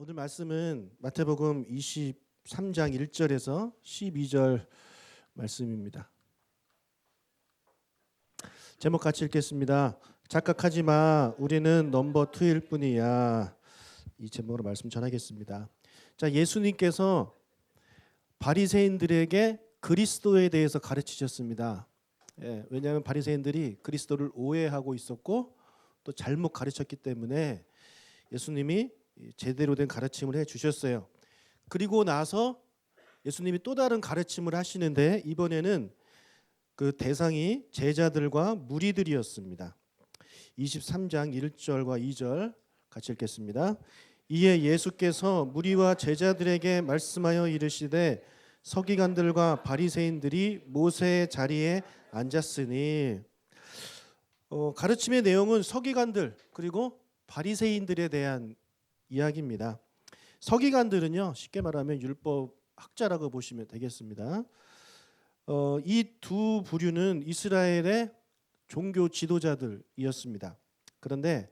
오늘 말씀은 마태복음 23장 1절에서 12절 말씀입니다. 제목 같이 읽겠습니다. 착각하지 마. 우리는 넘버 2일 뿐이야. 이 제목으로 말씀 전하겠습니다. 자, 예수님께서 바리새인들에게 그리스도에 대해서 가르치셨습니다. 왜냐하면 바리새인들이 그리스도를 오해하고 있었고 또 잘못 가르쳤기 때문에 예수님이 제대로 된 가르침을 해 주셨어요. 그리고 나서 예수님이 또 다른 가르침을 하시는데 이번에는 그 대상이 제자들과 무리들이었습니다. 23장 1절과 2절 같이 읽겠습니다. 이에 예수께서 무리와 제자들에게 말씀하여 이르시되 서기관들과 바리새인들이 모세의 자리에 앉았으니 가르침의 내용은 서기관들 그리고 바리새인들에 대한 이야기입니다. 서기관들은요, 쉽게 말하면 율법 학자라고 보시면 되겠습니다. 이 두 부류는 이스라엘의 종교 지도자들이었습니다. 그런데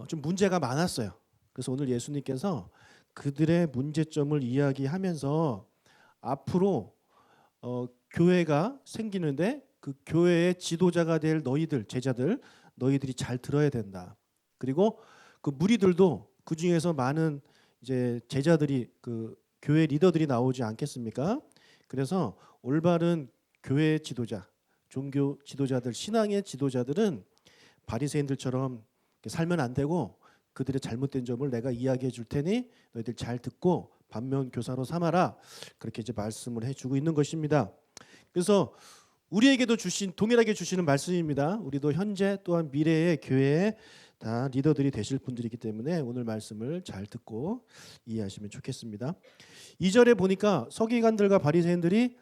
좀 문제가 많았어요. 그래서 오늘 예수님께서 그들의 문제점을 이야기하면서 앞으로 교회가 생기는데 그 교회의 지도자가 될 너희들, 제자들, 너희들이 잘 들어야 된다. 그리고 그 무리들도 그 중에서 많은 이제 제자들이 그 교회 리더들이 나오지 않겠습니까? 그래서 올바른 교회 지도자, 종교 지도자들, 신앙의 지도자들은 바리새인들처럼 살면 안 되고 그들의 잘못된 점을 내가 이야기해 줄 테니 너희들 잘 듣고 반면 교사로 삼아라. 그렇게 이제 말씀을 해주고 있는 것입니다. 그래서 우리에게도 동일하게 주시는 말씀입니다. 우리도 현재 또한 미래의 교회에 다 리더들이 되실 분들이기 때문에 오늘 말씀을 잘 듣고 이해하시면 좋겠습니다. 2절에 보니까 서기관들과 바리새인들이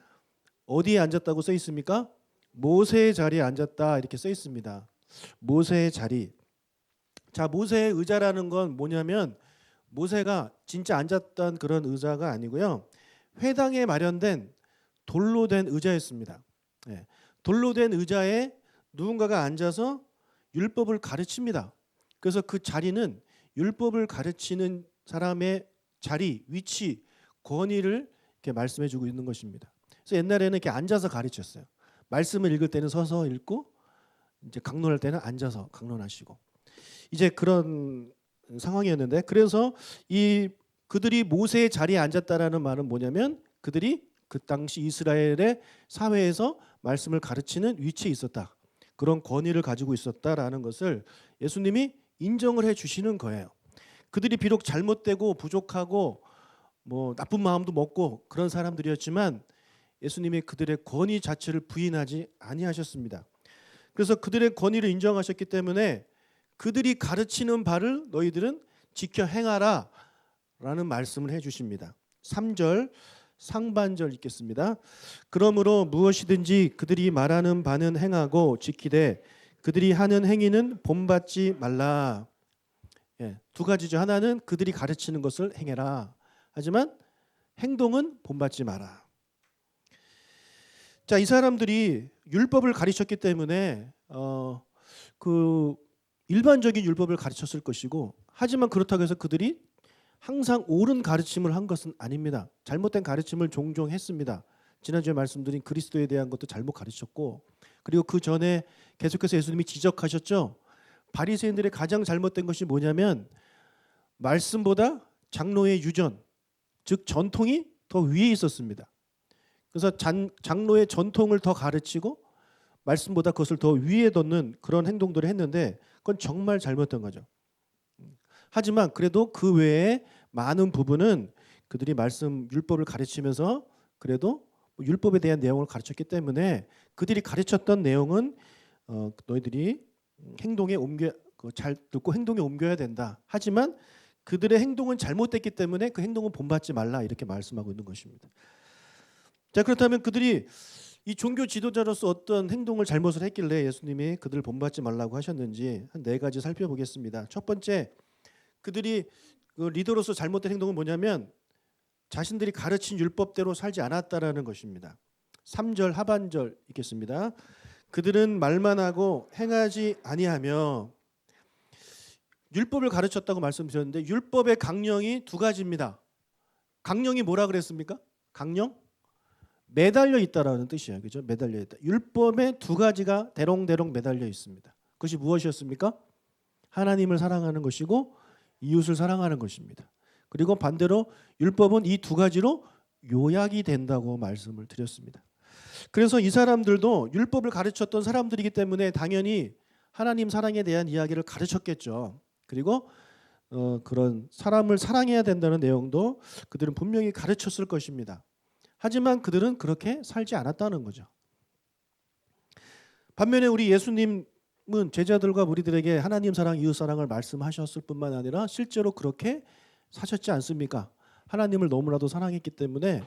어디에 앉았다고 써 있습니까? 모세의 자리에 앉았다 이렇게 써 있습니다. 모세의 자리. 자, 모세의 의자라는 건 뭐냐면 모세가 진짜 앉았던 그런 의자가 아니고요. 회당에 마련된 돌로 된 의자였습니다. 돌로 된 의자에 누군가가 앉아서 율법을 가르칩니다. 그래서 그 자리는 율법을 가르치는 사람의 자리, 위치, 권위를 이렇게 말씀해주고 있는 것입니다. 그래서 옛날에는 이렇게 앉아서 가르쳤어요. 말씀을 읽을 때는 서서 읽고 이제 강론할 때는 앉아서 강론하시고 이제 그런 상황이었는데 그래서 그들이 모세의 자리에 앉았다라는 말은 뭐냐면 그들이 그 당시 이스라엘의 사회에서 말씀을 가르치는 위치에 있었다. 그런 권위를 가지고 있었다라는 것을 예수님이 인정을 해 주시는 거예요. 그들이 비록 잘못되고 부족하고 뭐 나쁜 마음도 먹고 그런 사람들이었지만 예수님이 그들의 권위 자체를 부인하지 아니하셨습니다. 그래서 그들의 권위를 인정하셨기 때문에 그들이 가르치는 바를 너희들은 지켜 행하라 라는 말씀을 해 주십니다. 3절 상반절 읽겠습니다. 그러므로 무엇이든지 그들이 말하는 바는 행하고 지키되 그들이 하는 행위는 본받지 말라. 두 가지죠. 하나는 그들이 가르치는 것을 행해라. 하지만 행동은 본받지 마라. 자, 이 사람들이 율법을 가르쳤기 때문에 그 일반적인 율법을 가르쳤을 것이고 하지만 그렇다고 해서 그들이 항상 옳은 가르침을 한 것은 아닙니다. 잘못된 가르침을 종종 했습니다. 지난주에 말씀드린 그리스도에 대한 것도 잘못 가르쳤고 그리고 그 전에 계속해서 예수님이 지적하셨죠. 바리새인들의 가장 잘못된 것이 뭐냐면 말씀보다 장로의 유전, 즉 전통이 더 위에 있었습니다. 그래서 장로의 전통을 더 가르치고 말씀보다 그것을 더 위에 뒀는 그런 행동들을 했는데 그건 정말 잘못된 거죠. 하지만 그래도 그 외에 많은 부분은 그들이 말씀 율법을 가르치면서 그래도 율법에 대한 내용을 가르쳤기 때문에 그들이 가르쳤던 내용은 너희들이 행동에 잘 듣고 행동에 옮겨야 된다. 하지만 그들의 행동은 잘못됐기 때문에 그 행동은 본받지 말라 이렇게 말씀하고 있는 것입니다. 자, 그렇다면 그들이 이 종교 지도자로서 어떤 행동을 잘못을 했길래 예수님이 그들을 본받지 말라고 하셨는지 한 4가지 살펴보겠습니다. 첫 번째, 그들이 그 리더로서 잘못된 행동은 뭐냐면 자신들이 가르친 율법대로 살지 않았다라는 것입니다. 3절 하반절 읽겠습니다. 그들은 말만 하고 행하지 아니하며 율법을 가르쳤다고 말씀드렸는데 율법의 강령이 두 가지입니다. 강령이 뭐라 그랬습니까? 강령? 매달려 있다라는 뜻이에요. 그죠? 매달려 있다. 율법에 두 가지가 대롱대롱 매달려 있습니다. 그것이 무엇이었습니까? 하나님을 사랑하는 것이고 이웃을 사랑하는 것입니다. 그리고 반대로 율법은 이 두 가지로 요약이 된다고 말씀을 드렸습니다. 그래서 이 사람들도 율법을 가르쳤던 사람들이기 때문에 당연히 하나님 사랑에 대한 이야기를 가르쳤겠죠. 그리고 그런 사람을 사랑해야 된다는 내용도 그들은 분명히 가르쳤을 것입니다. 하지만 그들은 그렇게 살지 않았다는 거죠. 반면에 우리 예수님은 제자들과 무리들에게 하나님 사랑, 이웃 사랑을 말씀하셨을 뿐만 아니라 실제로 그렇게 사셨지 않습니까? 하나님을 너무나도 사랑했기 때문에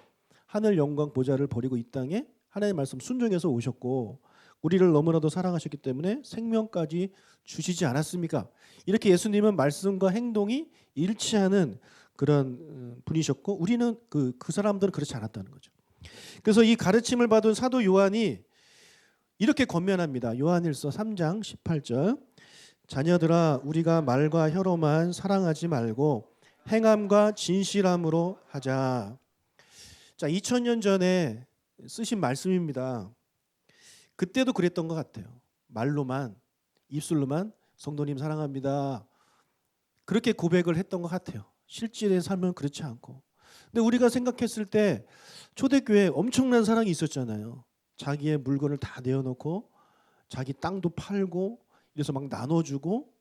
하늘 영광 보좌를 버리고 이 땅에 하나님의 말씀 순종해서 오셨고 우리를 너무나도 사랑하셨기 때문에 생명까지 주시지 않았습니까? 이렇게 예수님은 말씀과 행동이 일치하는 그런 분이셨고 우리는 그 사람들은 그렇지 않았다는 거죠. 그래서 이 가르침을 받은 사도 요한이 이렇게 권면합니다. 요한일서 3장 18절 자녀들아 우리가 말과 혀로만 사랑하지 말고 행함과 진실함으로 하자. 자, 2000년 전에 쓰신 말씀입니다. 그때도 그랬던 것 같아요. 말로만 입술로만 성도님 사랑합니다. 그렇게 고백을 했던 것 같아요. 실질의 삶은 그렇지 않고. 근데 우리가 생각했을 때 초대교회에 엄청난 사랑이 있었잖아요. 자기의 물건을 다 내어놓고 자기 땅도 팔고 이래서 막 나눠주고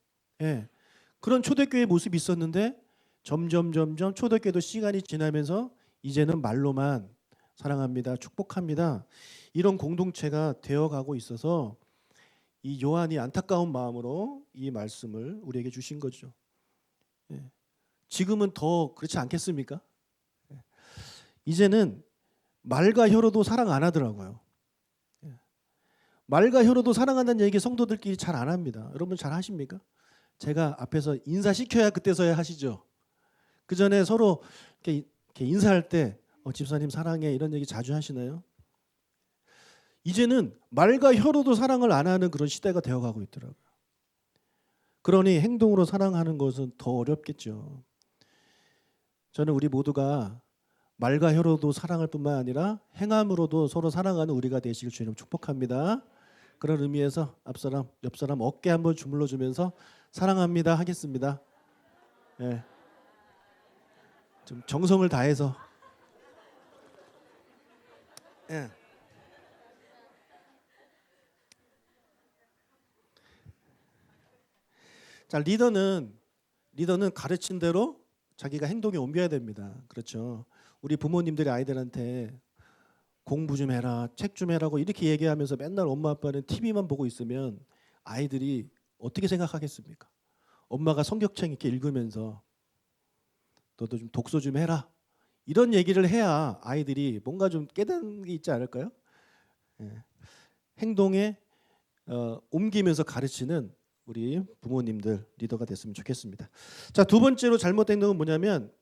그런 초대교회의 모습이 있었는데 점점 초대교회도 시간이 지나면서 이제는 말로만 사랑합니다. 축복합니다. 이런 공동체가 되어가고 있어서 이 요한이 안타까운 마음으로 이 말씀을 우리에게 주신 거죠. 지금은 더 그렇지 않겠습니까? 이제는 말과 혀로도 사랑 안 하더라고요. 말과 혀로도 사랑한다는 얘기 성도들끼리 잘 안 합니다. 여러분 잘 하십니까? 제가 앞에서 인사시켜야 그때서야 하시죠. 그 전에 서로 이렇게 인사할 때 집사님 사랑해 이런 얘기 자주 하시나요? 이제는 말과 혀로도 사랑을 안 하는 그런 시대가 되어가고 있더라고요. 그러니 행동으로 사랑하는 것은 더 어렵겠죠. 저는 우리 모두가 말과 혀로도 사랑할 뿐만 아니라 행함으로도 서로 사랑하는 우리가 되시길 주님 축복합니다. 그런 의미에서 앞사람, 옆사람 어깨 한번 주물러 주면서 사랑합니다 하겠습니다. 좀 정성을 다해서 자, 리더는 가르친 대로 자기가 행동에 옮겨야 됩니다. 그렇죠. 우리 부모님들이 아이들한테 공부 좀 해라, 책 좀 해라고 이렇게 얘기하면서 맨날 엄마 아빠는 TV만 보고 있으면 아이들이 어떻게 생각하겠습니까? 엄마가 성경책 이렇게 읽으면서 너도 좀 독서 좀 해라 이런 얘기를 해야 아이들이 뭔가 좀 깨닫는 게 있지 않을까요? 행동에 옮기면서 가르치는 우리 부모님들 리더가 됐으면 좋겠습니다. 자, 두 번째로 잘못된 건 뭐냐면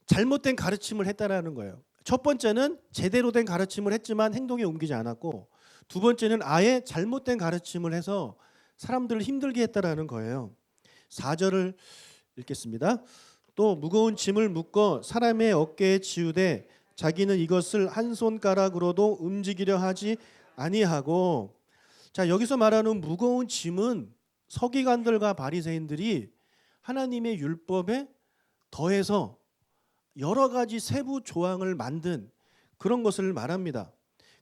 잘못된 가르침을 했다라는 거예요. 첫 번째는 제대로 된 가르침을 했지만 행동에 옮기지 않았고 두 번째는 아예 잘못된 가르침을 해서 사람들을 힘들게 했다라는 거예요. 4절을 읽겠습니다. 또 무거운 짐을 묶어 사람의 어깨에 지우되 자기는 이것을 한 손가락으로도 움직이려 하지 아니하고. 자, 여기서 말하는 무거운 짐은 서기관들과 바리새인들이 하나님의 율법에 더해서 여러 가지 세부 조항을 만든 그런 것을 말합니다.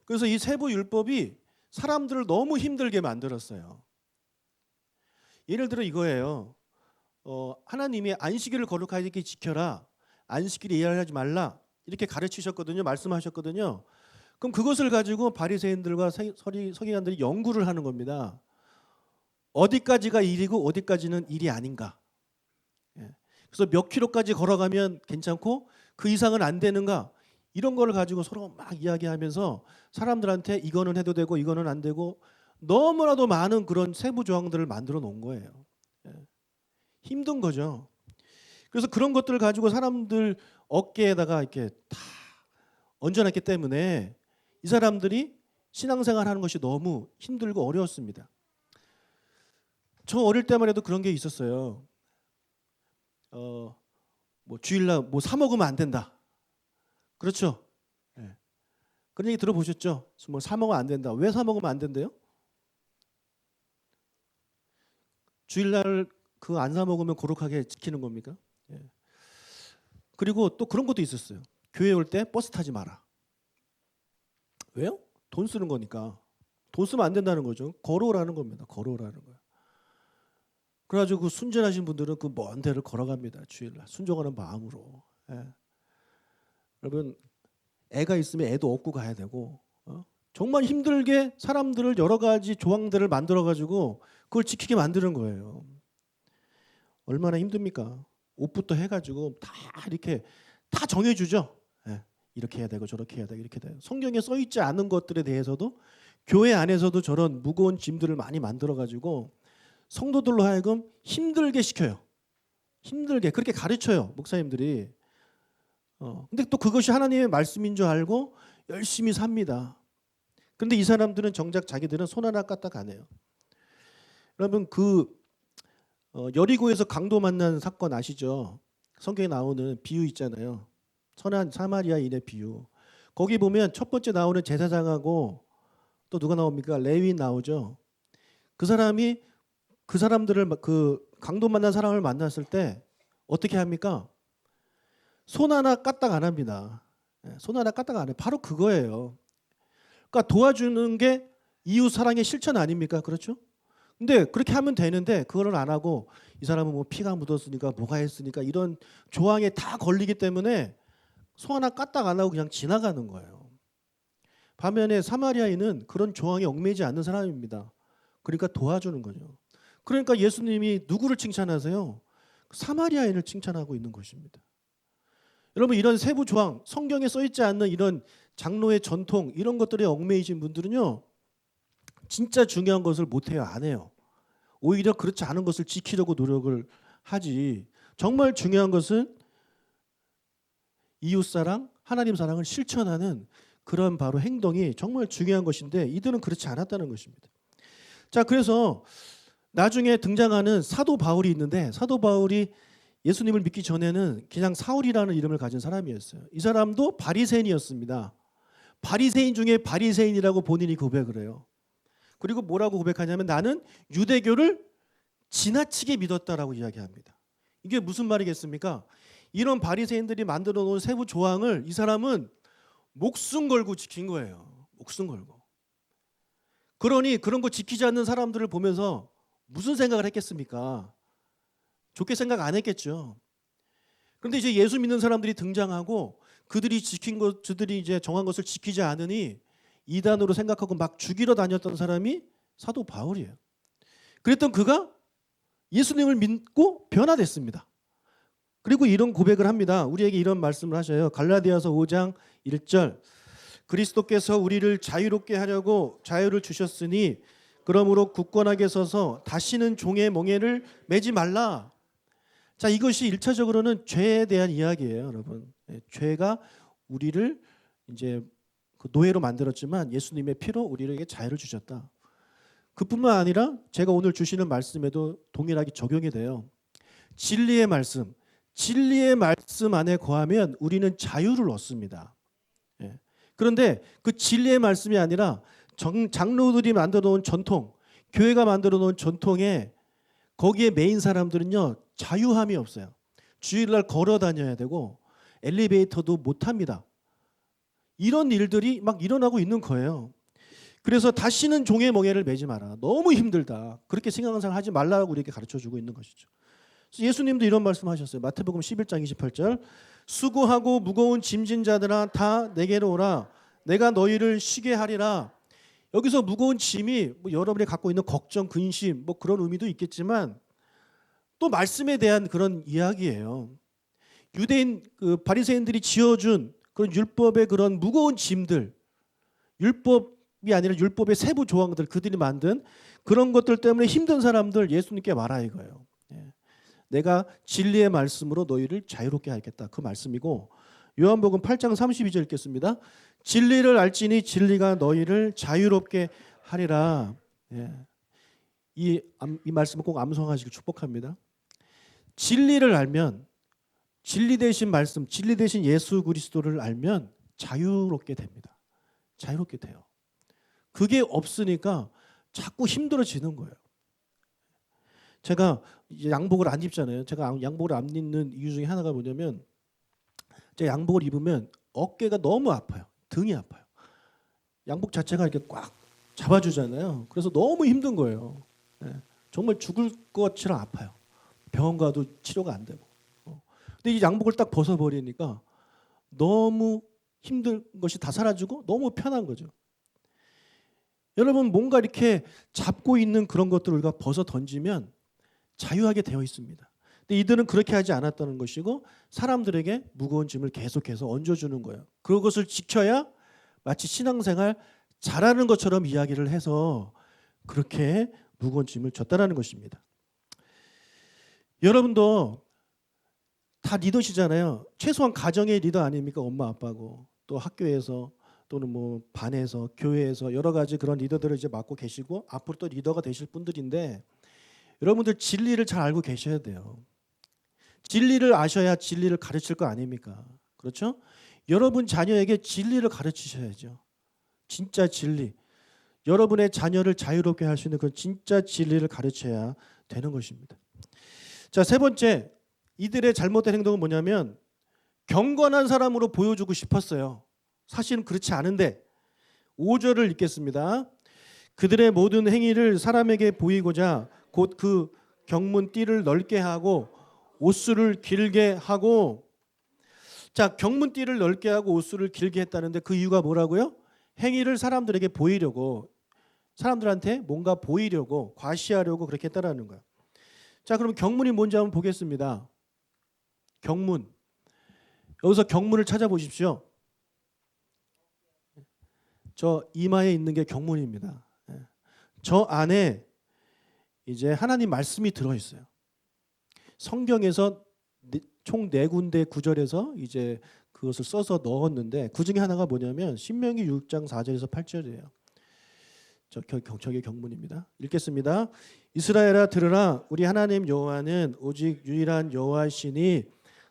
그래서 이 세부 율법이 사람들을 너무 힘들게 만들었어요. 예를 들어 이거예요. 하나님이 안식일을 거룩하게 지켜라. 안식일에 일하지 말라. 이렇게 가르치셨거든요. 말씀하셨거든요. 그럼 그것을 가지고 바리새인들과 서기관들이 연구를 하는 겁니다. 어디까지가 일이고 어디까지는 일이 아닌가. 그래서 몇 킬로까지 걸어가면 괜찮고 그 이상은 안 되는가. 이런 거를 가지고 서로 막 이야기하면서 사람들한테 이거는 해도 되고 이거는 안 되고 너무나도 많은 그런 세부 조항들을 만들어 놓은 거예요. 힘든 거죠. 그래서 그런 것들을 가지고 사람들 어깨에다가 이렇게 다 얹어놨기 때문에 이 사람들이 신앙생활 하는 것이 너무 힘들고 어려웠습니다. 저 어릴 때만 해도 그런 게 있었어요. 뭐 주일날 뭐 사 먹으면 안 된다. 그렇죠? 예. 그런 얘기 들어보셨죠? 뭐 사 먹으면 안 된다. 왜 사 먹으면 안 된대요? 주일날 그거 안 사 먹으면 거룩하게 지키는 겁니까? 예. 그리고 또 그런 것도 있었어요. 교회 올 때 버스 타지 마라. 왜요? 돈 쓰는 거니까. 돈 쓰면 안 된다는 거죠. 걸어오라는 겁니다. 걸어오라는 거예요. 그래가지고 그 순전하신 분들은 그 먼 데를 걸어갑니다. 주일날 순종하는 마음으로. 예. 여러분 애가 있으면 애도 업고 가야 되고 정말 힘들게 사람들을 여러 가지 조항들을 만들어가지고 그걸 지키게 만드는 거예요. 얼마나 힘듭니까? 옷부터 해가지고 다 이렇게 다 정해주죠. 예. 이렇게 해야 되고 저렇게 해야 되고 이렇게 돼요. 성경에 써 있지 않은 것들에 대해서도 교회 안에서도 저런 무거운 짐들을 많이 만들어가지고 성도들로 하여금 힘들게 시켜요. 힘들게 그렇게 가르쳐요. 목사님들이. 근데 또 그것이 하나님의 말씀인 줄 알고 열심히 삽니다. 근데 이 사람들은 정작 자기들은 손 하나 까딱 안 해요. 여러분 여리고에서 강도 만난 사건 아시죠? 성경에 나오는 비유 있잖아요. 선한 사마리아인의 비유. 거기 보면 첫 번째 나오는 제사장하고 또 누가 나옵니까? 레위인 나오죠. 그 사람이 그 사람들을 그 강도 만난 사람을 만났을 때 어떻게 합니까? 손 하나 까딱 안 합니다. 손 하나 까딱 안 해요. 바로 그거예요. 그러니까 도와주는 게 이웃 사랑의 실천 아닙니까? 그렇죠? 근데 그렇게 하면 되는데 그거를 안 하고 이 사람은 뭐 피가 묻었으니까 뭐가 했으니까 이런 조항에 다 걸리기 때문에 손 하나 까딱 안 하고 그냥 지나가는 거예요. 반면에 사마리아인은 그런 조항에 얽매이지 않는 사람입니다. 그러니까 도와주는 거죠. 그러니까 예수님이 누구를 칭찬하세요? 사마리아인을 칭찬하고 있는 것입니다. 여러분 이런 세부 조항, 성경에 써 있지 않는 이런 장로의 전통 이런 것들에 얽매이신 분들은요. 진짜 중요한 것을 못해요. 안 해요. 오히려 그렇지 않은 것을 지키려고 노력을 하지. 정말 중요한 것은 이웃사랑, 하나님 사랑을 실천하는 그런 바로 행동이 정말 중요한 것인데 이들은 그렇지 않았다는 것입니다. 자, 그래서 나중에 등장하는 사도 바울이 있는데 사도 바울이 예수님을 믿기 전에는 그냥 사울이라는 이름을 가진 사람이었어요. 이 사람도 바리새인이었습니다. 바리새인 중에 바리새인이라고 본인이 고백을 해요. 그리고 뭐라고 고백하냐면 나는 유대교를 지나치게 믿었다라고 이야기합니다. 이게 무슨 말이겠습니까? 이런 바리새인들이 만들어 놓은 세부 조항을 이 사람은 목숨 걸고 지킨 거예요. 목숨 걸고. 그러니 그런 거 지키지 않는 사람들을 보면서 무슨 생각을 했겠습니까? 좋게 생각 안 했겠죠. 그런데 이제 예수 믿는 사람들이 등장하고 그들이 지킨 것, 그들이 이제 정한 것을 지키지 않으니 이단으로 생각하고 막 죽이러 다녔던 사람이 사도 바울이에요. 그랬던 그가 예수님을 믿고 변화됐습니다. 그리고 이런 고백을 합니다. 우리에게 이런 말씀을 하셔요. 갈라디아서 5장 1절 그리스도께서 우리를 자유롭게 하려고 자유를 주셨으니 그러므로 굳건하게 서서 다시는 종의 멍에를 매지 말라. 자, 이것이 1차적으로는 죄에 대한 이야기예요, 여러분. 죄가 우리를 이제 그 노예로 만들었지만 예수님의 피로 우리에게 자유를 주셨다. 그뿐만 아니라 제가 오늘 주시는 말씀에도 동일하게 적용이 돼요. 진리의 말씀 안에 거하면 우리는 자유를 얻습니다. 그런데 그 진리의 말씀이 아니라 장로들이 만들어 놓은 전통, 교회가 만들어 놓은 전통에 거기에 매인 사람들은요 자유함이 없어요. 주일날 걸어 다녀야 되고 엘리베이터도 못 탑니다. 이런 일들이 막 일어나고 있는 거예요. 그래서 다시는 종의 멍에를 매지 마라. 너무 힘들다. 그렇게 생각을 하지 말라고 우리에게 가르쳐주고 있는 것이죠. 예수님도 이런 말씀하셨어요. 마태복음 11장 28절 수고하고 무거운 짐진 자들아 다 내게로 오라. 내가 너희를 쉬게 하리라. 여기서 무거운 짐이 뭐 여러분이 갖고 있는 걱정, 근심 뭐 그런 의미도 있겠지만 또 말씀에 대한 그런 이야기예요. 유대인 그 바리새인들이 지어준 그런 율법의 그런 무거운 짐들, 율법이 아니라 율법의 세부 조항들 그들이 만든 그런 것들 때문에 힘든 사람들 예수님께 말하 이거예요. 내가 진리의 말씀으로 너희를 자유롭게 하겠다. 그 말씀이고 요한복음 8장 32절 읽겠습니다. 진리를 알지니 진리가 너희를 자유롭게 하리라. 이 말씀을 꼭 암송하시길 축복합니다. 진리를 알면, 진리 되신 말씀, 진리 되신 예수 그리스도를 알면 자유롭게 됩니다. 자유롭게 돼요. 그게 없으니까 자꾸 힘들어지는 거예요. 제가 이제 양복을 안 입잖아요. 제가 양복을 안 입는 이유 중에 하나가 뭐냐면, 제가 양복을 입으면 어깨가 너무 아파요. 등이 아파요. 양복 자체가 이렇게 꽉 잡아주잖아요. 그래서 너무 힘든 거예요. 정말 죽을 것처럼 아파요. 병원 가도 치료가 안 되고. 근데 이 양복을 딱 벗어버리니까 너무 힘든 것이 다 사라지고 너무 편한 거죠. 여러분, 뭔가 이렇게 잡고 있는 그런 것들을 우리가 벗어 던지면 자유하게 되어 있습니다. 근데 이들은 그렇게 하지 않았다는 것이고, 사람들에게 무거운 짐을 계속해서 얹어주는 거예요. 그것을 지켜야 마치 신앙생활 잘하는 것처럼 이야기를 해서 그렇게 무거운 짐을 졌다라는 것입니다. 여러분도 다 리더시잖아요. 최소한 가정의 리더 아닙니까? 엄마 아빠고, 또 학교에서 또는 뭐 반에서, 교회에서 여러 가지 그런 리더들을 이제 맡고 계시고, 앞으로 또 리더가 되실 분들인데, 여러분들 진리를 잘 알고 계셔야 돼요. 진리를 아셔야 진리를 가르칠 거 아닙니까? 그렇죠? 여러분 자녀에게 진리를 가르치셔야죠. 진짜 진리. 여러분의 자녀를 자유롭게 할 수 있는 그 진짜 진리를 가르쳐야 되는 것입니다. 자, 세 번째, 이들의 잘못된 행동은 뭐냐면 경건한 사람으로 보여주고 싶었어요. 사실은 그렇지 않은데, 5절을 읽겠습니다. 그들의 모든 행위를 사람에게 보이고자 곧 그 경문 띠를 넓게 하고 옷수를 길게 하고. 자, 경문 띠를 넓게 하고 옷수를 길게 했다는데 그 이유가 뭐라고요? 행위를 사람들에게 보이려고, 사람들한테 뭔가 보이려고, 과시하려고 그렇게 했다라는 거예요. 자, 그럼 경문이 뭔지 한번 보겠습니다. 경문. 여기서 경문을 찾아보십시오. 저 이마에 있는 게 경문입니다. 저 안에 이제 하나님 말씀이 들어있어요. 성경에서 총 4군데 구절에서 이제 그것을 써서 넣었는데, 그 중에 하나가 뭐냐면 신명기 6장 4절에서 8절이에요. 저게 경문입니다. 읽겠습니다. 이스라엘아 들으라. 우리 하나님 여호와는 오직 유일한 여호와시니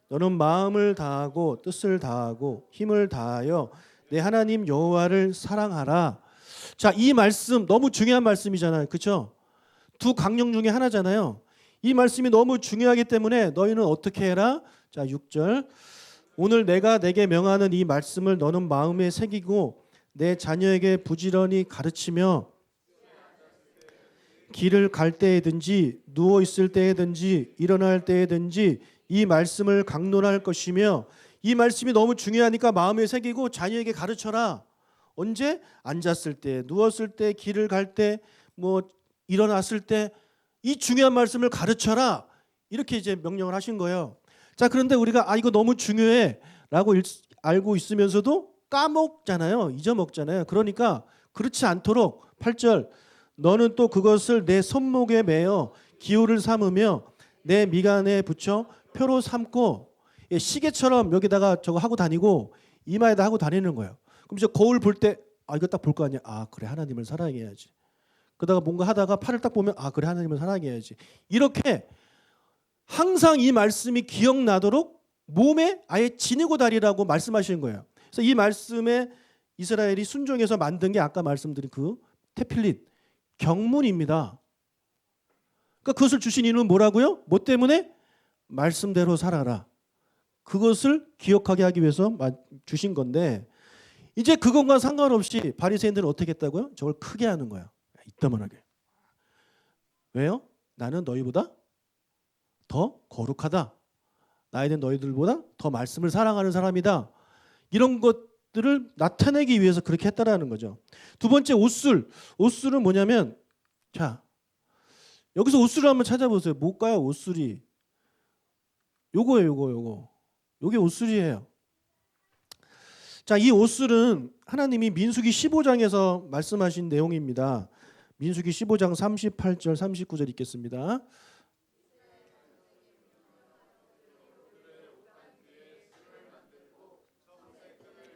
너는 마음을 다하고 뜻을 다하고 힘을 다하여 내 하나님 여호와를 사랑하라. 자, 이 말씀 너무 중요한 말씀이잖아요. 그렇죠? 두 강령 중에 하나잖아요. 이 말씀이 너무 중요하기 때문에 너희는 어떻게 해라? 자, 6절. 오늘 내가 내게 명하는 이 말씀을 너는 마음에 새기고 내 자녀에게 부지런히 가르치며 길을 갈 때에든지 누워 있을 때에든지 일어날 때에든지 이 말씀을 강론할 것이며. 이 말씀이 너무 중요하니까 마음에 새기고 자녀에게 가르쳐라. 언제? 앉았을 때, 누웠을 때, 길을 갈 때, 뭐 일어났을 때 이 중요한 말씀을 가르쳐라. 이렇게 이제 명령을 하신 거예요. 자, 그런데 우리가 이거 너무 중요해라고 알고 있으면서도 까먹잖아요. 잊어먹잖아요. 그러니까 그렇지 않도록 8절, 너는 또 그것을 내 손목에 매어 기호를 삼으며 내 미간에 붙여 표로 삼고. 시계처럼 여기다가 저거 하고 다니고 이마에다 하고 다니는 거예요. 그럼 이제 거울 볼 때 이거 딱 볼 거 아니야. 그래, 하나님을 사랑해야지. 그러다가 뭔가 하다가 팔을 딱 보면 그래, 하나님을 사랑해야지. 이렇게 항상 이 말씀이 기억나도록 몸에 아예 지니고 다니라고 말씀하시는 거예요. 그래서 이 말씀에 이스라엘이 순종해서 만든 게 아까 말씀드린 그 테필릿, 경문입니다. 그러니까 그것을 주신 이유는 뭐라고요? 뭐 때문에? 말씀대로 살아라. 그것을 기억하게 하기 위해서 주신 건데, 이제 그것과 상관없이 바리새인들은 어떻게 했다고요? 저걸 크게 하는 거야. 이따만하게. 왜요? 나는 너희보다 더 거룩하다. 나에 대한 너희들보다 더 말씀을 사랑하는 사람이다. 이런 것들을 나타내기 위해서 그렇게 했다라는 거죠. 두 번째, 옷술. 옷술은 뭐냐면, 자, 여기서 옷술을 한번 찾아보세요. 뭘까요? 옷술이. 요거예요, 요거. 요게 옷술이에요. 자, 이 옷술은 하나님이 민수기 15장에서 말씀하신 내용입니다. 민수기 15장 38절 39절 읽겠습니다.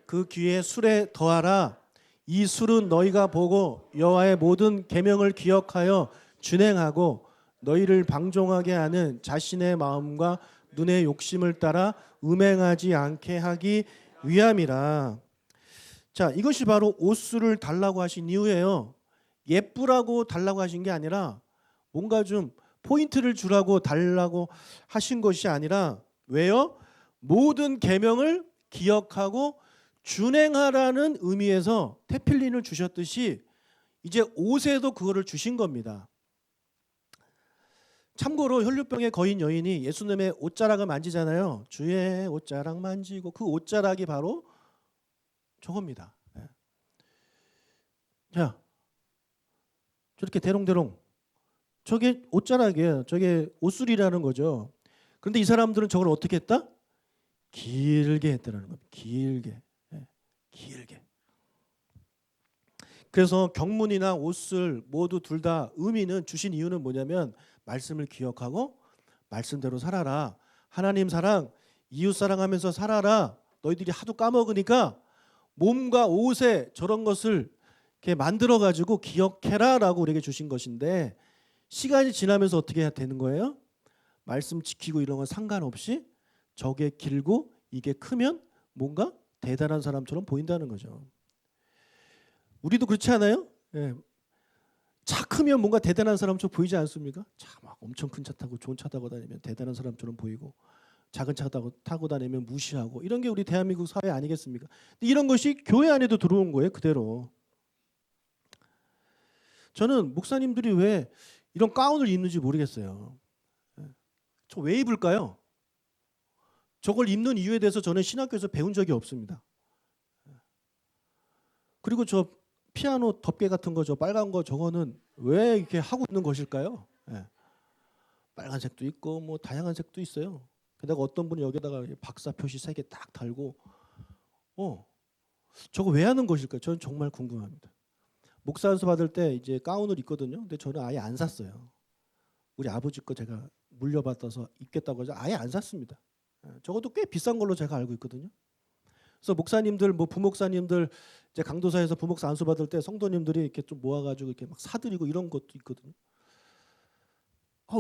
그 귀에 술에 더하라. 이 술은 너희가 보고 여호와의 모든 계명을 기억하여 준행하고 너희를 방종하게 하는 자신의 마음과 눈의 욕심을 따라 음행하지 않게 하기 위함이라. 자, 이것이 바로 옷수를 달라고 하신 이유예요. 예쁘라고 달라고 하신 게 아니라 뭔가 좀 포인트를 주라고 달라고 하신 것이 아니라 왜요? 모든 계명을 기억하고 준행하라는 의미에서 테필린을 주셨듯이 이제 옷에도 그거를 주신 겁니다. 참고로 혈류병의 거인 여인이 예수님의 옷자락을 만지잖아요. 주의 옷자락 만지고 그 옷자락이 바로 저겁니다. 자, 저렇게 대롱대롱 저게 옷자락이에요. 저게 옷술이라는 거죠. 그런데 이 사람들은 저걸 어떻게 했다? 길게 했다는 겁니다. 길게. 길게. 그래서 경문이나 옷술 모두 둘 다 의미는 주신 이유는 뭐냐면 말씀을 기억하고 말씀대로 살아라. 하나님 사랑, 이웃 사랑하면서 살아라. 너희들이 하도 까먹으니까 몸과 옷에 저런 것을 이렇게 만들어 가지고 기억해라라고 우리에게 주신 것인데 시간이 지나면서 어떻게 해야 되는 거예요? 말씀 지키고 이런 건 상관없이 저게 길고 이게 크면 뭔가 대단한 사람처럼 보인다는 거죠. 우리도 그렇지 않아요? 예. 차 크면 뭔가 대단한 사람처럼 보이지 않습니까? 차 막 엄청 큰 차 타고 좋은 차 타고 다니면 대단한 사람처럼 보이고 작은 차 타고 다니면 무시하고 이런 게 우리 대한민국 사회 아니겠습니까? 이런 것이 교회 안에도 들어온 거예요. 그대로. 저는 목사님들이 왜 이런 가운을 입는지 모르겠어요. 저 왜 입을까요? 저걸 입는 이유에 대해서 저는 신학교에서 배운 적이 없습니다. 그리고 저 피아노 덮개 같은 거 저 빨간 거 저거는 왜 이렇게 하고 있는 것일까요? 빨간색도 있고 뭐 다양한 색도 있어요. 게다가 어떤 분이 여기다가 박사 표시 3개 딱 달고 저거 왜 하는 것일까요? 저는 정말 궁금합니다. 목사 안수 받을 때 이제 가운을 입거든요. 근데 저는 아예 안 샀어요. 우리 아버지 거 제가 물려받아서 입겠다고 해서 아예 안 샀습니다. 적어도 꽤 비싼 걸로 제가 알고 있거든요. 그래서 목사님들 뭐 부목사님들 이제 강도사에서 부목사 안수 받을 때 성도님들이 이렇게 좀 모아가지고 이렇게 막 사드리고 이런 것도 있거든요.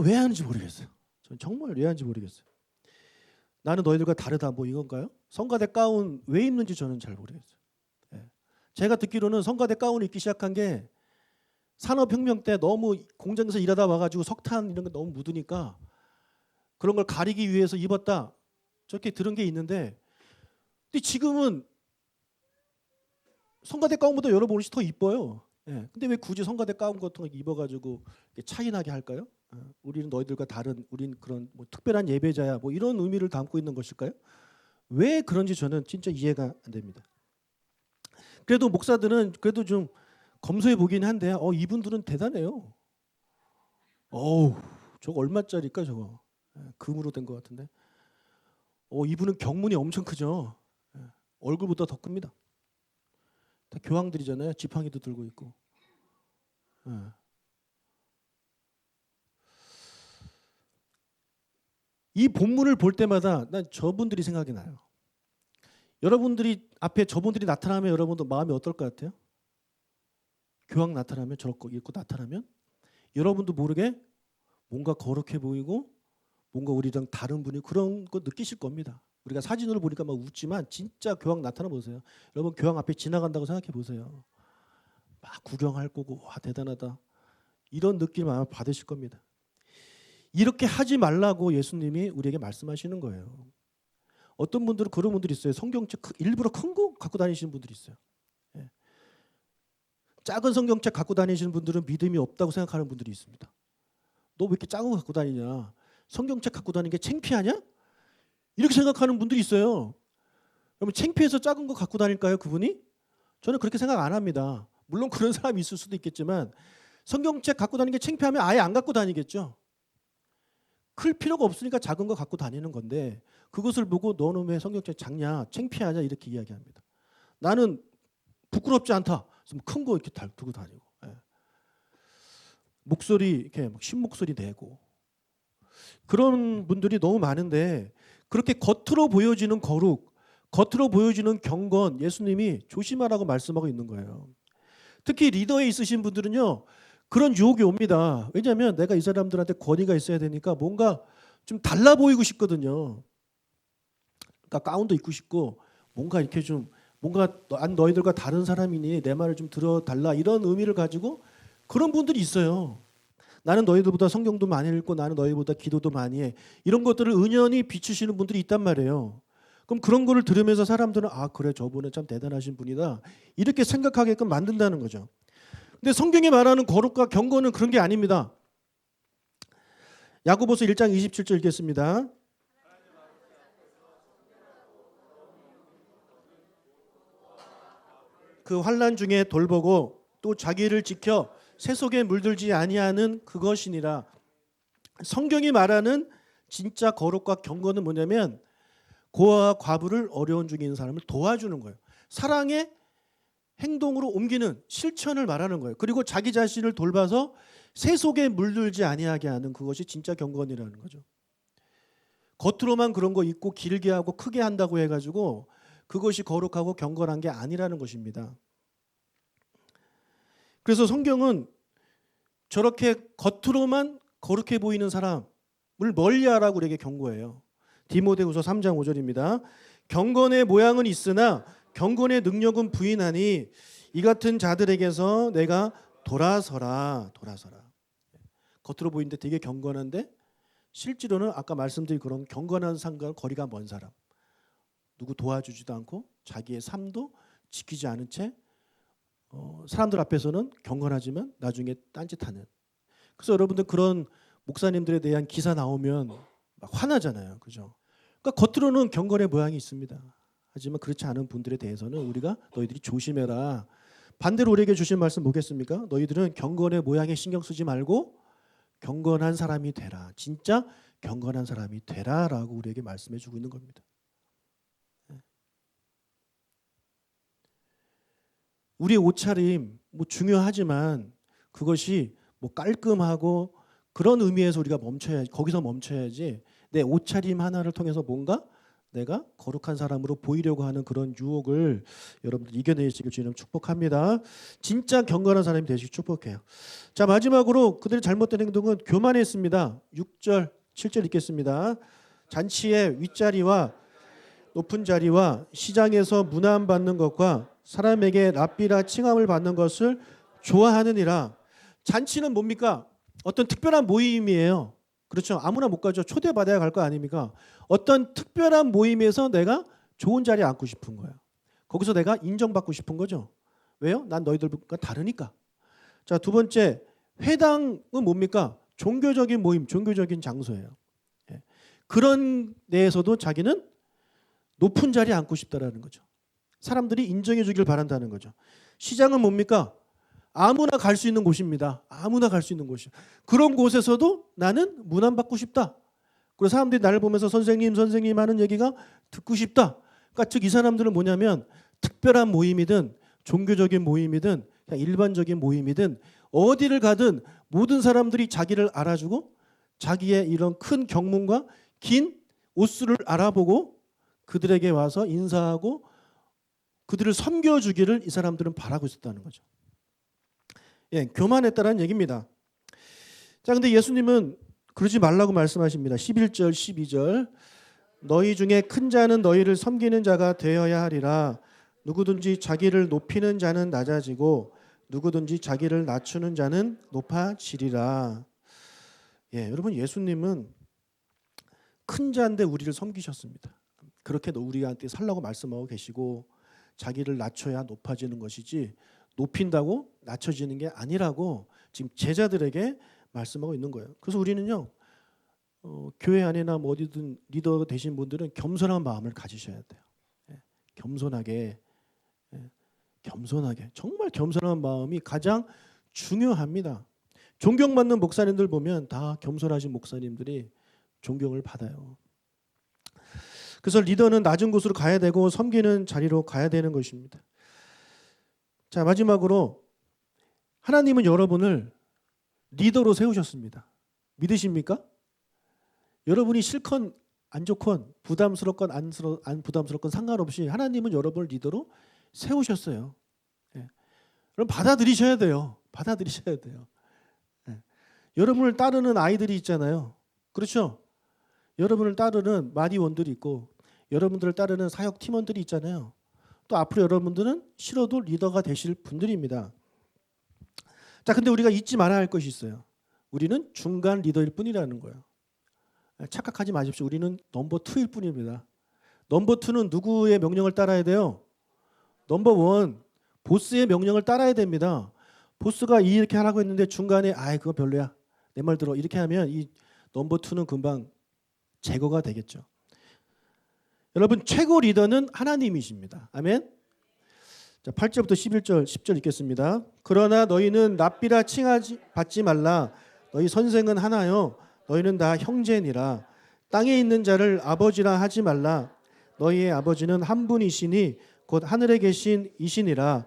왜 하는지 모르겠어요. 저는 정말 왜 하는지 모르겠어요. 나는 너희들과 다르다 뭐 이건가요? 성가대 가운 왜 입는지 저는 잘 모르겠어요. 제가 듣기로는 성가대 가운을 입기 시작한 게 산업혁명 때 너무 공장에서 일하다 와가지고 석탄 이런 거 너무 묻으니까 그런 걸 가리기 위해서 입었다. 저렇게 들은 게 있는데 근데 지금은 성가대 가운보다 여러분 옷이 더 이뻐요. 근데 왜 굳이 성가대 가운 같은 거 입어가지고 차이나게 할까요? 우리는 너희들과 다른 우린 그런 뭐 특별한 예배자야 뭐 이런 의미를 담고 있는 것일까요? 왜 그런지 저는 진짜 이해가 안 됩니다. 그래도 목사들은 그래도 좀 검소해 보긴 한데 이분들은 대단해요. 저거 얼마짜리일까 저거? 금으로 된 것 같은데. 이분은 경문이 엄청 크죠. 얼굴보다 더 큽니다. 다 교황들이잖아요. 지팡이도 들고 있고. 이 본문을 볼 때마다 난 저분들이 생각이 나요. 여러분들이 앞에 저분들이 나타나면 여러분도 마음이 어떨 것 같아요? 교황 나타나면 저렇게 입고 나타나면 여러분도 모르게 뭔가 거룩해 보이고 뭔가 우리랑 다른 분이 그런 거 느끼실 겁니다. 우리가 사진으로 보니까 막 웃지만 진짜 교황 나타나 보세요. 여러분 교황 앞에 지나간다고 생각해 보세요. 막 구경할 거고 와 대단하다. 이런 느낌 아마 받으실 겁니다. 이렇게 하지 말라고 예수님이 우리에게 말씀하시는 거예요. 어떤 분들은 그런 분들이 있어요. 성경책 일부러 큰 거 갖고 다니시는 분들이 있어요. 작은 성경책 갖고 다니시는 분들은 믿음이 없다고 생각하는 분들이 있습니다. 너 왜 이렇게 작은 거 갖고 다니냐? 성경책 갖고 다니는 게 창피하냐? 이렇게 생각하는 분들이 있어요. 그러면 창피해서 작은 거 갖고 다닐까요, 그분이? 저는 그렇게 생각 안 합니다. 물론 그런 사람이 있을 수도 있겠지만 성경책 갖고 다니는 게 창피하면 아예 안 갖고 다니겠죠. 클 필요가 없으니까 작은 거 갖고 다니는 건데 그것을 보고 너는 왜 성경책 작냐, 창피하냐 이렇게 이야기합니다. 나는 부끄럽지 않다. 큰 거 이렇게 들고 다니고 목소리 이렇게 막 신목소리 내고 그런 분들이 너무 많은데 그렇게 겉으로 보여지는 거룩, 겉으로 보여지는 경건 예수님이 조심하라고 말씀하고 있는 거예요. 특히 리더에 있으신 분들은요. 그런 유혹이 옵니다. 왜냐하면 내가 이 사람들한테 권위가 있어야 되니까 뭔가 좀 달라 보이고 싶거든요. 그러니까 가운도 입고 싶고 뭔가 이렇게 좀 뭔가 너희들과 다른 사람이니 내 말을 좀 들어달라 이런 의미를 가지고 그런 분들이 있어요. 나는 너희들보다 성경도 많이 읽고 나는 너희보다 기도도 많이 해. 이런 것들을 은연히 비추시는 분들이 있단 말이에요. 그럼 그런 거를 들으면서 사람들은 아 그래 저분은 참 대단하신 분이다 이렇게 생각하게끔 만든다는 거죠. 근데 성경이 말하는 거룩과 경건은 그런 게 아닙니다. 야고보서 1장 27절 읽겠습니다. 그 환난 중에 돌보고 또 자기를 지켜 새 속에 물들지 아니하는 그것이니라. 성경이 말하는 진짜 거룩과 경건은 뭐냐면 고아와 과부를 어려운 중에 있는 사람을 도와주는 거예요. 사랑의 행동으로 옮기는 실천을 말하는 거예요. 그리고 자기 자신을 돌봐서 새 속에 물들지 아니하게 하는 그것이 진짜 경건이라는 거죠. 겉으로만 그런 거 있고 길게 하고 크게 한다고 해가지고 그것이 거룩하고 경건한 게 아니라는 것입니다. 그래서 성경은 저렇게 겉으로만 거룩해 보이는 사람을 멀리하라고 우리에게 경고해요. 디모데후서 3장 5절입니다. 경건의 모양은 있으나 경건의 능력은 부인하니 이 같은 자들에게서 내가 돌아서라. 겉으로 보이는데 되게 경건한데 실제로는 아까 말씀드린 그런 경건한 상관 거리가 먼 사람, 누구 도와주지도 않고 자기의 삶도 지키지 않은 채 사람들 앞에서는 경건하지만 나중에 딴짓하는. 그래서 여러분들 그런 목사님들에 대한 기사 나오면 막 화나잖아요, 그죠? 그러니까 겉으로는 경건의 모양이 있습니다. 하지만 그렇지 않은 분들에 대해서는 우리가 너희들이 조심해라. 반대로 우리에게 주신 말씀 뭐겠습니까? 너희들은 경건의 모양에 신경 쓰지 말고 경건한 사람이 되라. 진짜 경건한 사람이 되라라고 우리에게 말씀해 주고 있는 겁니다. 우리의 옷차림 뭐 중요하지만 그것이 뭐 깔끔하고 그런 의미에서 우리가 거기서 멈춰야지 내 옷차림 하나를 통해서 뭔가 내가 거룩한 사람으로 보이려고 하는 그런 유혹을 여러분들 이겨내시길 주님 축복합니다. 진짜 경건한 사람이 되시길 축복해요. 자, 마지막으로 그들의 잘못된 행동은 교만했습니다. 6절 7절 읽겠습니다. 잔치의 윗자리와 높은 자리와 시장에서 문안받는 것과 사람에게 랍비라 칭함을 받는 것을 좋아하느니라. 잔치는 뭡니까? 어떤 특별한 모임이에요. 그렇죠. 아무나 못 가죠. 초대받아야 갈 거 아닙니까? 어떤 특별한 모임에서 내가 좋은 자리에 앉고 싶은 거예요. 거기서 내가 인정받고 싶은 거죠. 왜요? 난 너희들과 다르니까. 자, 두 번째, 회당은 뭡니까? 종교적인 모임, 종교적인 장소예요. 그런 데에서도 자기는 높은 자리에 앉고 싶다라는 거죠. 사람들이 인정해 주길 바란다는 거죠. 시장은 뭡니까? 아무나 갈 수 있는 곳입니다. 아무나 갈 수 있는 곳이요. 그런 곳에서도 나는 문안받고 싶다. 그리고 사람들이 나를 보면서 선생님 하는 얘기가 듣고 싶다. 그러니까 즉 이 사람들은 뭐냐면 특별한 모임이든 종교적인 모임이든 그냥 일반적인 모임이든 어디를 가든 모든 사람들이 자기를 알아주고 자기의 이런 큰 경문과 긴 옷수를 알아보고 그들에게 와서 인사하고 그들을 섬겨주기를 이 사람들은 바라고 있었다는 거죠. 예, 교만했다라는 얘기입니다. 자, 근데 예수님은 그러지 말라고 말씀하십니다. 11절, 12절. 너희 중에 큰 자는 너희를 섬기는 자가 되어야 하리라. 누구든지 자기를 높이는 자는 낮아지고 누구든지 자기를 낮추는 자는 높아지리라. 예, 여러분 예수님은 큰 자인데 우리를 섬기셨습니다. 그렇게 우리한테 살라고 말씀하고 계시고 자기를 낮춰야 높아지는 것이지 높인다고 낮춰지는 게 아니라고 지금 제자들에게 말씀하고 있는 거예요. 그래서 우리는요 교회 안에나 뭐 어디든 리더 되신 분들은 겸손한 마음을 가지셔야 돼요. 겸손하게 정말 겸손한 마음이 가장 중요합니다. 존경받는 목사님들 보면 다 겸손하신 목사님들이 존경을 받아요. 그래서 리더는 낮은 곳으로 가야 되고 섬기는 자리로 가야 되는 것입니다. 자, 마지막으로 하나님은 여러분을 리더로 세우셨습니다. 믿으십니까? 여러분이 싫건 안 좋건 부담스럽건 안 부담스럽건 상관없이 하나님은 여러분을 리더로 세우셨어요. 예. 그럼 받아들이셔야 돼요. 받아들이셔야 돼요. 여러분을 따르는 아이들이 있잖아요. 그렇죠? 여러분을 따르는 마디원들이 있고 여러분들을 따르는 사역 팀원들이 있잖아요. 또 앞으로 여러분들은 싫어도 리더가 되실 분들입니다. 자, 근데 우리가 잊지 말아야 할 것이 있어요. 우리는 중간 리더일 뿐이라는 거예요. 착각하지 마십시오. 우리는 넘버 2일 뿐입니다. 넘버 2는 누구의 명령을 따라야 돼요? 넘버 1, 보스의 명령을 따라야 됩니다. 보스가 이렇게 하라고 했는데 중간에 그거 별로야. 내 말 들어. 이렇게 하면 이 넘버 2는 금방 제거가 되겠죠. 여러분, 최고 리더는 하나님이십니다. 아멘. 자, 8절부터 11절, 10절 읽겠습니다. 그러나 너희는 랍비라 받지 말라. 너희 선생은 하나요. 너희는 다 형제니라. 땅에 있는 자를 아버지라 하지 말라. 너희의 아버지는 한 분이시니 곧 하늘에 계신 이시니라.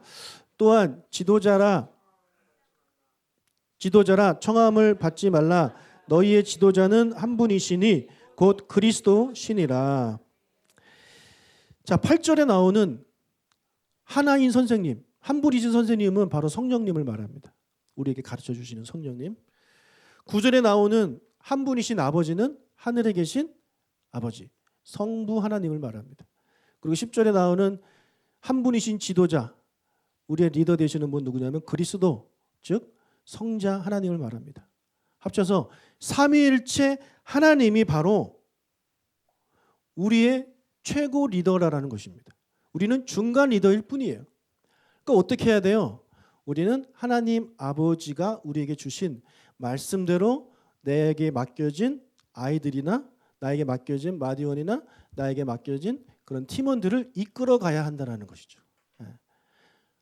또한 지도자라 청함을 받지 말라. 너희의 지도자는 한 분이시니 곧 그리스도시니라. 자, 8절에 나오는 하나인 선생님, 한 분이신 선생님은 바로 성령님을 말합니다. 우리에게 가르쳐 주시는 성령님. 9절에 나오는 한 분이신 아버지는 하늘에 계신 아버지, 성부 하나님을 말합니다. 그리고 10절에 나오는 한 분이신 지도자, 우리의 리더 되시는 분 누구냐면 그리스도, 즉 성자 하나님을 말합니다. 합쳐서 삼위일체 하나님이 바로 우리의 최고 리더라는 것입니다. 우리는 중간 리더일 뿐이에요. 그러니까 어떻게 해야 돼요? 우리는 하나님 아버지가 우리에게 주신 말씀대로 내게 맡겨진 아이들이나 나에게 맡겨진 마디원이나 나에게 맡겨진 그런 팀원들을 이끌어 가야 한다는 것이죠.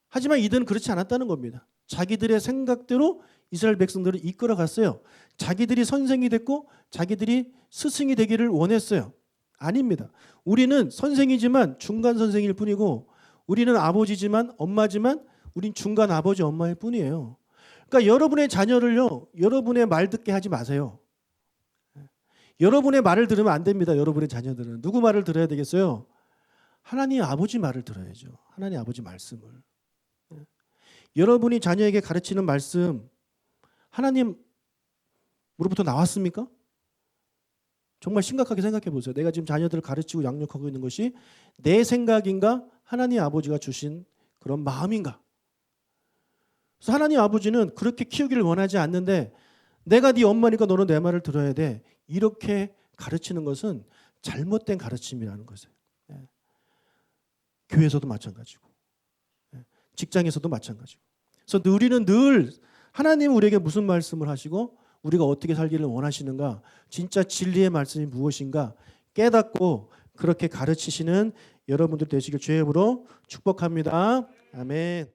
하지만 이들은 그렇지 않았다는 겁니다. 자기들의 생각대로 이스라엘 백성들을 이끌어 갔어요. 자기들이 선생이 됐고 자기들이 스승이 되기를 원했어요. 아닙니다. 우리는 선생이지만 중간 선생일 뿐이고 우리는 아버지지만 엄마지만 우린 중간 아버지 엄마일 뿐이에요. 그러니까 여러분의 자녀를요, 여러분의 말 듣게 하지 마세요. 여러분의 말을 들으면 안 됩니다. 여러분의 자녀들은 누구 말을 들어야 되겠어요? 하나님 아버지 말을 들어야죠. 하나님 아버지 말씀을. 여러분이 자녀에게 가르치는 말씀 하나님으로부터 나왔습니까? 정말 심각하게 생각해 보세요. 내가 지금 자녀들을 가르치고 양육하고 있는 것이 내 생각인가? 하나님 아버지가 주신 그런 마음인가? 그래서 하나님 아버지는 그렇게 키우기를 원하지 않는데 내가 네 엄마니까 너는 내 말을 들어야 돼. 이렇게 가르치는 것은 잘못된 가르침이라는 것이에요. 교회에서도 마찬가지고 직장에서도 마찬가지고. 그래서 우리는 늘 하나님 우리에게 무슨 말씀을 하시고 우리가 어떻게 살기를 원하시는가, 진짜 진리의 말씀이 무엇인가 깨닫고 그렇게 가르치시는 여러분들 되시길 주의 이름으로 축복합니다. 아멘.